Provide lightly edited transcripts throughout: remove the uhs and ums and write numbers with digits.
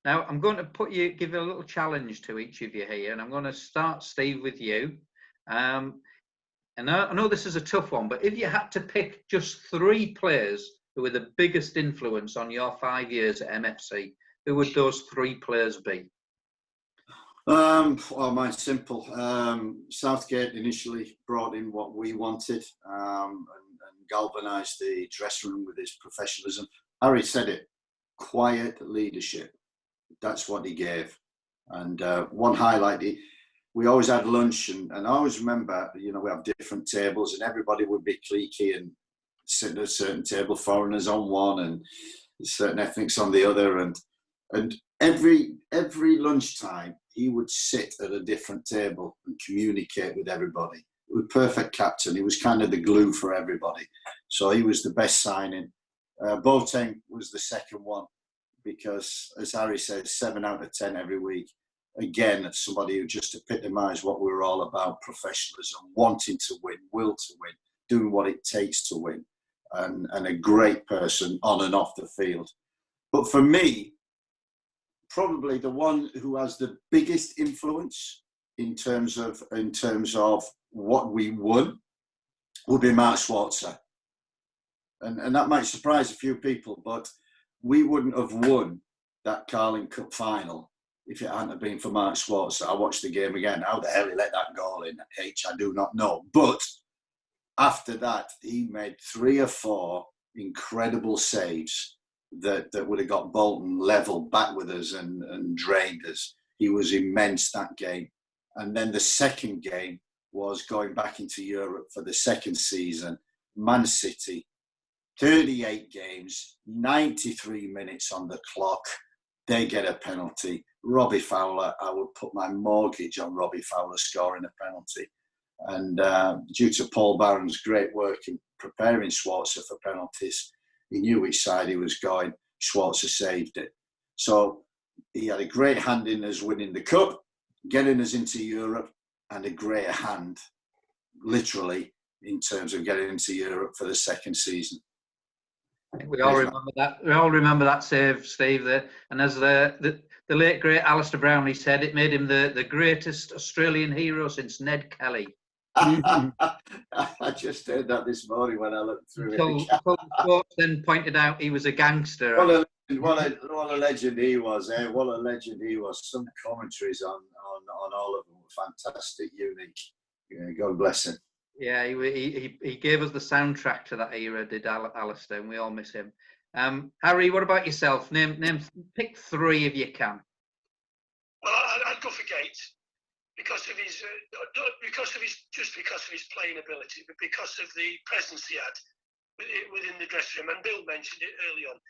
Now, I'm going to give a little challenge to each of you here, and I'm going to start, Steve, with you. And I know this is a tough one, but if you had to pick just 3 players who were the biggest influence on your 5 years at MFC, who would those 3 players be? Well, mine's simple. Southgate initially brought in what we wanted and galvanised the dressing room with his professionalism. Harry said it, quiet leadership. That's what he gave. And one highlight, we always had lunch, and I always remember, we have different tables, and everybody would be cliquey and sit at a certain table, foreigners on one and certain ethnics on the other. And every lunchtime, he would sit at a different table and communicate with everybody. He was a perfect captain. He was kind of the glue for everybody. So he was the best signing. Boateng was the second one, because, as Harry says, 7 out of 10 every week. Again, somebody who just epitomised what we were all about: professionalism, wanting to win, will to win, doing what it takes to win, and a great person on and off the field. But for me, probably the one who has the biggest influence in terms of what we won would be Mark Schwarzer. And that might surprise a few people, but we wouldn't have won that Carling Cup final if it hadn't been for Mark Schwarzer. I watched the game again. How the hell he let that goal in, I do not know. But after that, he made 3 or 4 incredible saves that would have got Bolton level back with us and drained us. He was immense that game. And then the second game was going back into Europe for the second season. Man City, 38 games, 93 minutes on the clock. They get a penalty. Robbie Fowler, I would put my mortgage on Robbie Fowler scoring a penalty. And due to Paul Barron's great work in preparing Schwarzer for penalties, he knew which side he was going. Schwarzer saved it. So he had a great hand in us winning the cup, getting us into Europe, and a great hand, literally, in terms of getting into Europe for the second season. We all remember that. We all remember that save, Steve. And as the late great Alistair Brownlee said, it made him the greatest Australian hero since Ned Kelly. I just heard that this morning when I looked through it. Until Sports then pointed out he was a gangster. What a legend he was, eh? What a legend he was. Some commentaries on all of them were fantastic, unique. Yeah, God bless him. Yeah, he gave us the soundtrack to that era, did Alistair, and we all miss him. Harry, what about yourself? Pick 3 if you can. Well, I'd go for Gates because of his playing ability, but because of the presence he had within the dressing room. And Bill mentioned it early on.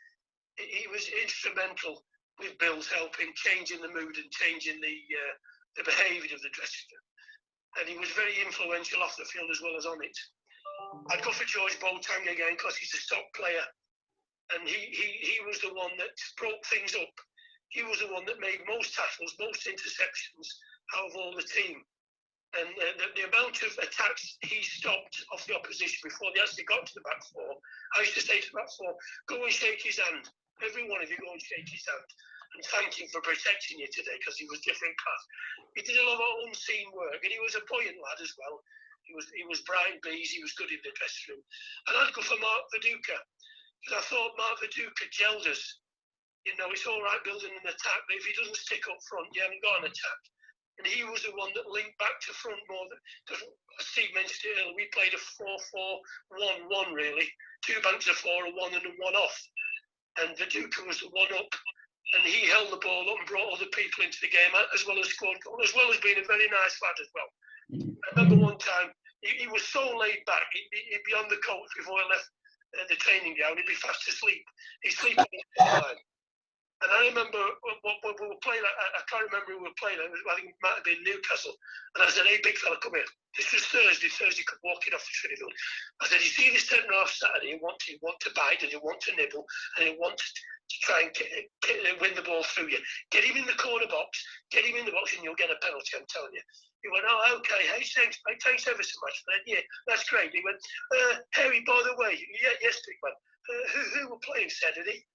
He was instrumental with Bill's help in changing the mood and changing the behaviour of the dressing room. And he was very influential off the field as well as on it. I'd go for George Boateng again because he's a stock player. And he was the one that broke things up. He was the one that made most tackles, most interceptions out of all the team. And the amount of attacks he stopped off the opposition before they actually got to the back 4. I used to say to the back 4, go and shake his hand. Every one of you go and shake his hand. And thank him for protecting you today because he was different class. He did a lot of unseen work, and he was a buoyant lad as well. He was Brian Bees, he was good in the dressing room. And I'd go for Mark Viduka because I thought Mark Viduka gelled us. It's all right building an attack, but if he doesn't stick up front, you haven't got an attack. And he was the one that linked back to front more than, because as Steve mentioned it earlier, we played a 4-4-1-1 really. 2 banks of 4, a 1 and a 1 off. And Viduka was the one up. And he held the ball up and brought other people into the game, as well as scored goals, as well as being a very nice lad as well. I remember one time, he was so laid back, he'd be on the coach before he left the training ground, he'd be fast asleep. He'd sleep on the sideline. And I remember when we were playing, I can't remember who we were playing, I think it might have been Newcastle. And I said, hey, big fella, come here. This was Thursday come walking off the training field. I said, you see this centre half Saturday, you want to bite and you want to nibble and you want to try and win the ball through you. Get him in the corner box, and you'll get a penalty, I'm telling you. He went, oh, okay, hey, thanks ever so much for that. Yeah, that's great. He went, Harry, by the way, yes, big man. Who were playing Saturday?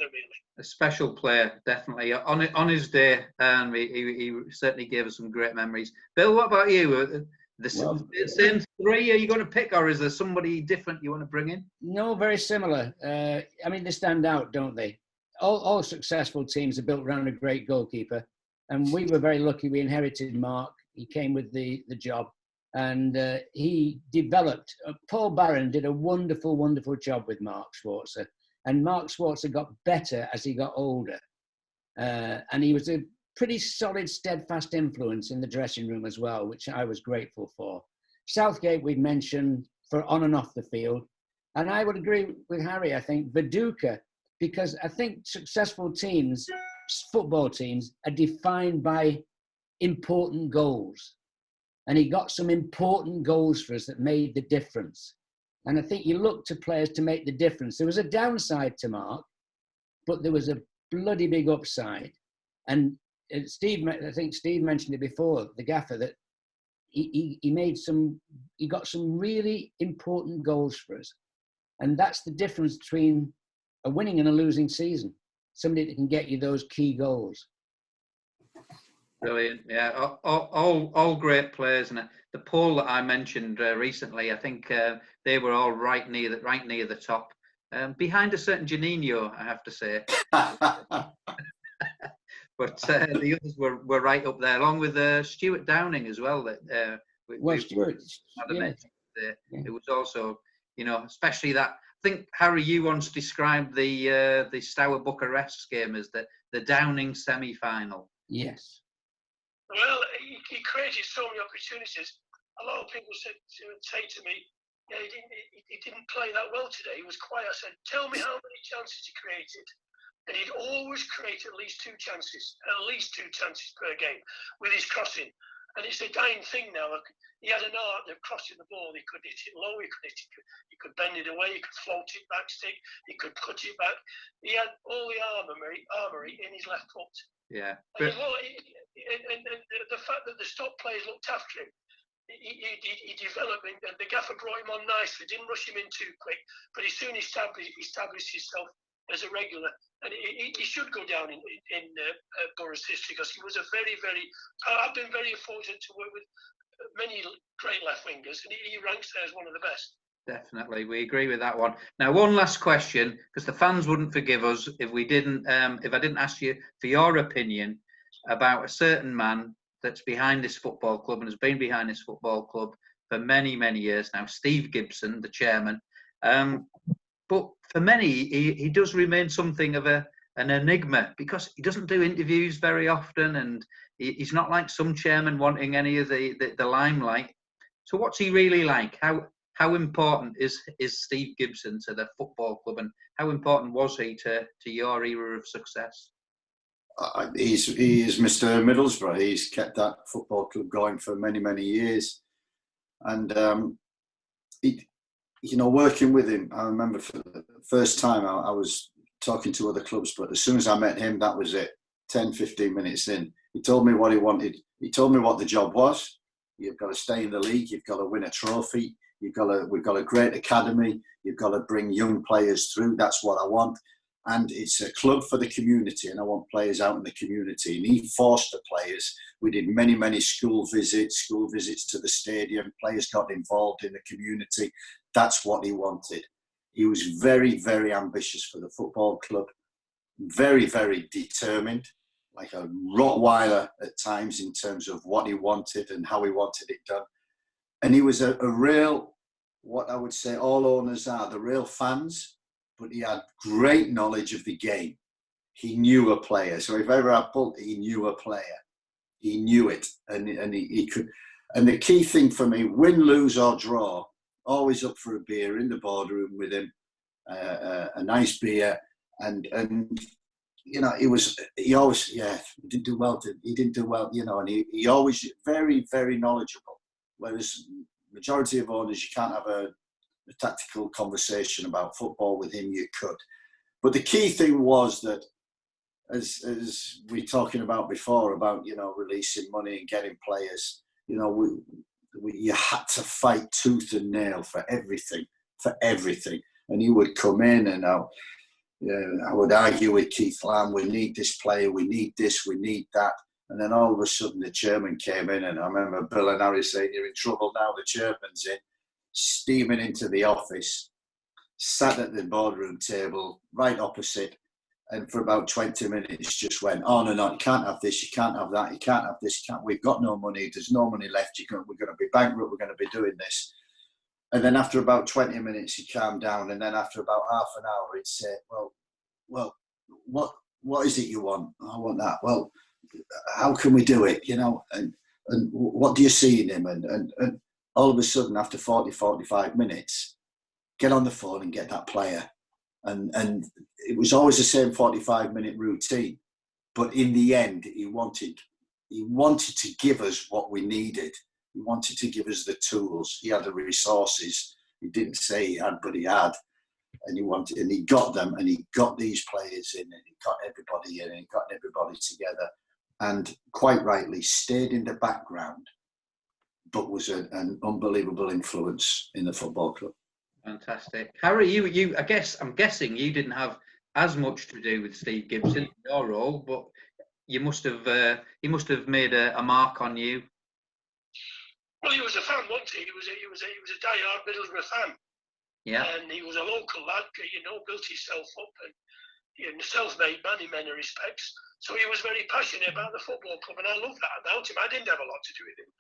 really. A special player, definitely. On his day, and he certainly gave us some great memories. Bill, what about you? The same three are you going to pick, or is there somebody different you want to bring in? No, very similar. I mean, they stand out, don't they? All successful teams are built around a great goalkeeper. And we were very lucky. We inherited Mark. He came with the job. And he developed. Paul Barron did a wonderful, wonderful job with Mark Schwarzer. And Mark Schwarzer got better as he got older. And he was a pretty solid, steadfast influence in the dressing room as well, which I was grateful for. Southgate, we've mentioned, for on and off the field. And I would agree with Harry, I think, Viduka, because I think successful teams, football teams, are defined by important goals. And he got some important goals for us that made the difference. And I think you look to players to make the difference. There was a downside to Mark, but there was a bloody big upside. And Steve, I think Steve mentioned it before, the gaffer, that he got some really important goals for us. And that's the difference between a winning and a losing season. Somebody that can get you those key goals. Brilliant. Yeah, all great players. And the poll that I mentioned recently, I think they were all right near the top, behind a certain Janino, I have to say. But the others were right up there, along with Stuart Downing as well. That Stuart, it was also, especially that. I think Harry, you once described the Stour Bucharest game as the Downing semi-final. Yes. Well, he created so many opportunities. A lot of people say to me, "Yeah, he didn't play that well today. He was quiet." I said, "Tell me how many chances he created." And he'd always create at least two chances per game with his crossing. And it's a dying thing now. He had an art of crossing the ball. He could hit it low, he could bend it away, he could float it back stick, he could cut it back. He had all the armoury in his left foot. Yeah. And the fact that the stop players looked after him, he developed, and the gaffer brought him on nicely, didn't rush him in too quick, but he soon established himself as a regular, and he should go down in Boro's history, because he was a very, very. I've been very fortunate to work with many great left wingers, and he ranks there as one of the best. Definitely, we agree with that one. Now, one last question, because the fans wouldn't forgive us if I didn't ask you for your opinion about a certain man that's behind this football club and has been behind this football club for many, many years now, Steve Gibson, the chairman. But for many, he does remain something of an enigma, because he doesn't do interviews very often, and he's not like some chairman wanting any of the limelight. So what's he really like? How important is Steve Gibson to the football club, and how important was he to your era of success? He is Mr. Middlesbrough. He's kept that football club going for many, many years. And working with him, I remember for the first time I was talking to other clubs, but as soon as I met him, that was it. 10, 15 minutes in, he told me what he wanted. He told me what the job was. You've got to stay in the league. You've got to win a trophy. We've got a great academy. You've got to bring young players through. That's what I want. And it's a club for the community, and I want players out in the community. And he forced the players. We did many, many school visits to the stadium. Players got involved in the community. That's what he wanted. He was very, very ambitious for the football club. Very, very determined, like a Rottweiler at times in terms of what he wanted and how he wanted it done. And he was a real, what I would say all owners are, the real fans, but he had great knowledge of the game. He knew a player. So if ever I pulled, he knew a player. He knew it. And he could. And the key thing for me, win, lose or draw, always up for a beer in the boardroom with him, a nice beer. And he always didn't do well. He didn't do well, and he always very, very knowledgeable. Whereas majority of owners, you can't have a tactical conversation about football with him. You could, but the key thing was that, as we were talking about before, about releasing money and getting players, you had to fight tooth and nail for everything, and he would come in and out. I would argue with Keith Lamb, we need this player, we need this, we need that. And then all of a sudden the chairman came in, and I remember Bill and Harry saying, you're in trouble now, the chairman's in, steaming into the office, sat at the boardroom table right opposite, and for about 20 minutes just went on and on. You can't have this, you can't have that, you can't have this, we've got no money, there's no money left, we're going to be bankrupt, we're going to be doing this. And then after about 20 minutes, he calmed down, and then after about half an hour, he'd say, well, what is it you want? I want that. Well, how can we do it, and what do you see in him? And all of a sudden, after 45 minutes, get on the phone and get that player. And it was always the same 45-minute routine. But in the end, he wanted to give us what we needed. He wanted to give us the tools. He had the resources. He didn't say he had, but he had. And he got them, and he got these players in, and he got everybody in, and he got everybody together. And quite rightly, stayed in the background, but was an unbelievable influence in the football club. Fantastic. Harry, I'm guessing you didn't have as much to do with Steve Gibson in your role, but he must have made a mark on you. Well, he was a fan, wasn't he? He was a die-hard Middlesbrough fan. Yeah. And he was a local lad, built himself up, and a self-made man in many respects. So he was very passionate about the football club, and I love that about him. I didn't have a lot to do with him.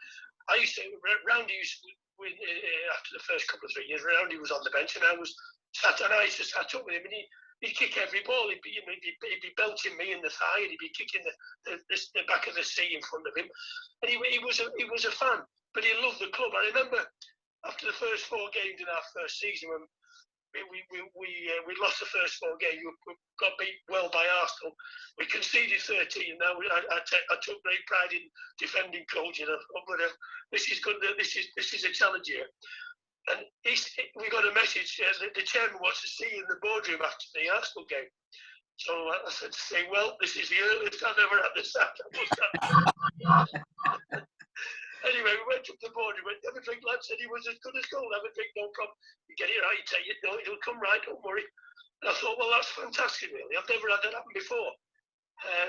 Roundy after the first couple of 3 years, Roundy was on the bench, and I used to sat up with him, and he'd kick every ball. He'd be belting me in the thigh, and he'd be kicking the back of the seat in front of him. And he was a fan, but he loved the club. I remember after the first 4 games in our first season, when we lost the first 4 games, we got beat well by Arsenal. We conceded 13. Now I took great pride in defending coach. This is good. This is a challenge here. And we got a message. The chairman wants to see you in the boardroom after the Arsenal game. So I said to say, well, this is the earliest I've ever had this sack. Anyway, we went up to the board, we went, have a drink, lad, said he was as good as gold, have a drink, no problem. You get it right, it'll come right, don't worry. And I thought, well, that's fantastic, really. I've never had that happen before.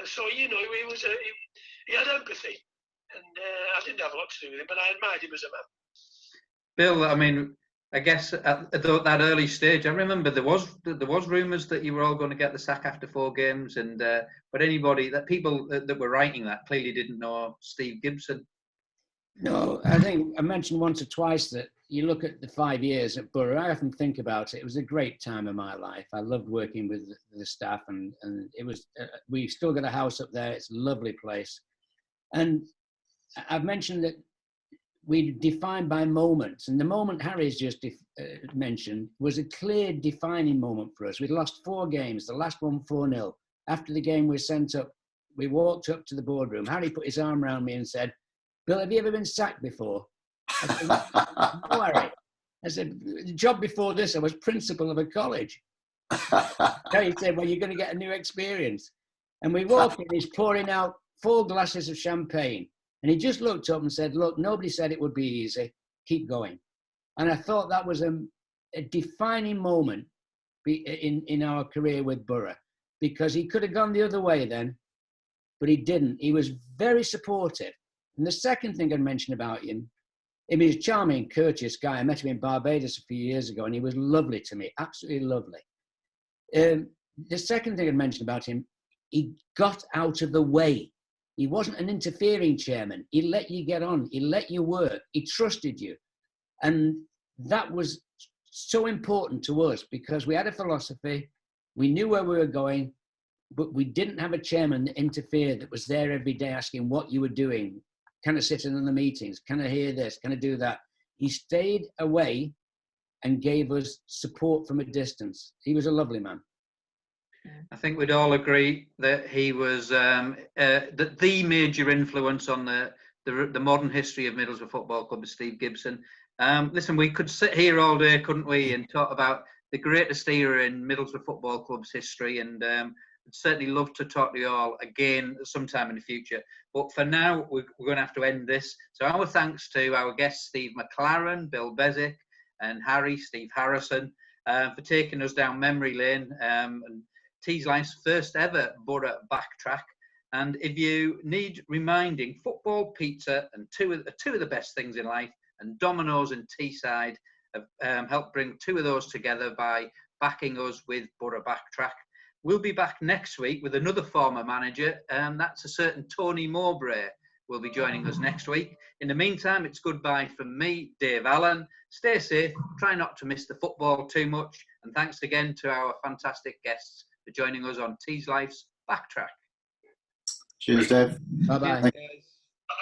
So, he had empathy, and I didn't have a lot to do with him, but I admired him as a man. Bill, I mean, I guess at that early stage, I remember there was rumours that you were all going to get the sack after 4 games, and but people that were writing that clearly didn't know Steve Gibson. No, I think I mentioned once or twice that you look at the 5 years at Boro, I often think about it. It was a great time of my life. I loved working with the staff, and it was, we still got a house up there. It's a lovely place. And I've mentioned that we defined by moments, and the moment Harry's just mentioned was a clear defining moment for us. We'd lost 4 games, the last one 4-0. After the game we sent up, we walked up to the boardroom. Harry put his arm around me and said, Bill, have you ever been sacked before? I said, no, Harry. I said, the job before this, I was principal of a college. He said, well, you're going to get a new experience. And we walked in, he's pouring out 4 glasses of champagne. And he just looked up and said, look, nobody said it would be easy. Keep going. And I thought that was a defining moment in our career with Boro, because he could have gone the other way then, but he didn't. He was very supportive. And the second thing I'd mention about him, he was a charming, courteous guy. I met him in Barbados a few years ago, and he was lovely to me, absolutely lovely. The second thing I'd mention about him, he got out of the way. He wasn't an interfering chairman. He let you get on. He let you work. He trusted you. And that was so important to us, because we had a philosophy. We knew where we were going, but we didn't have a chairman that interfered, that was there every day asking what you were doing. Can I sit in on the meetings? Can I hear this? Can I do that? He stayed away and gave us support from a distance. He was a lovely man. I think we'd all agree that he was the major influence on the modern history of Middlesbrough Football Club is Steve Gibson. Listen, we could sit here all day, couldn't we, and talk about the greatest era in Middlesbrough Football Club's history, and I'd certainly love to talk to you all again sometime in the future. But for now, we're going to have to end this. So our thanks to our guests, Steve McClaren, Bill Beswick, and Steve Harrison, for taking us down memory lane and Teesside's first ever Boro Backtrack. And if you need reminding, football, pizza, and two of the best things in life, and Domino's and Teesside have helped bring two of those together by backing us with Boro Backtrack. We'll be back next week with another former manager, and that's a certain Tony Mowbray will be joining us next week. In the meantime, it's goodbye from me, Dave Allen. Stay safe, try not to miss the football too much, and thanks again to our fantastic guests for joining us on Teesside's Backtrack. Cheers, Dave. Bye-bye. Cheers, guys.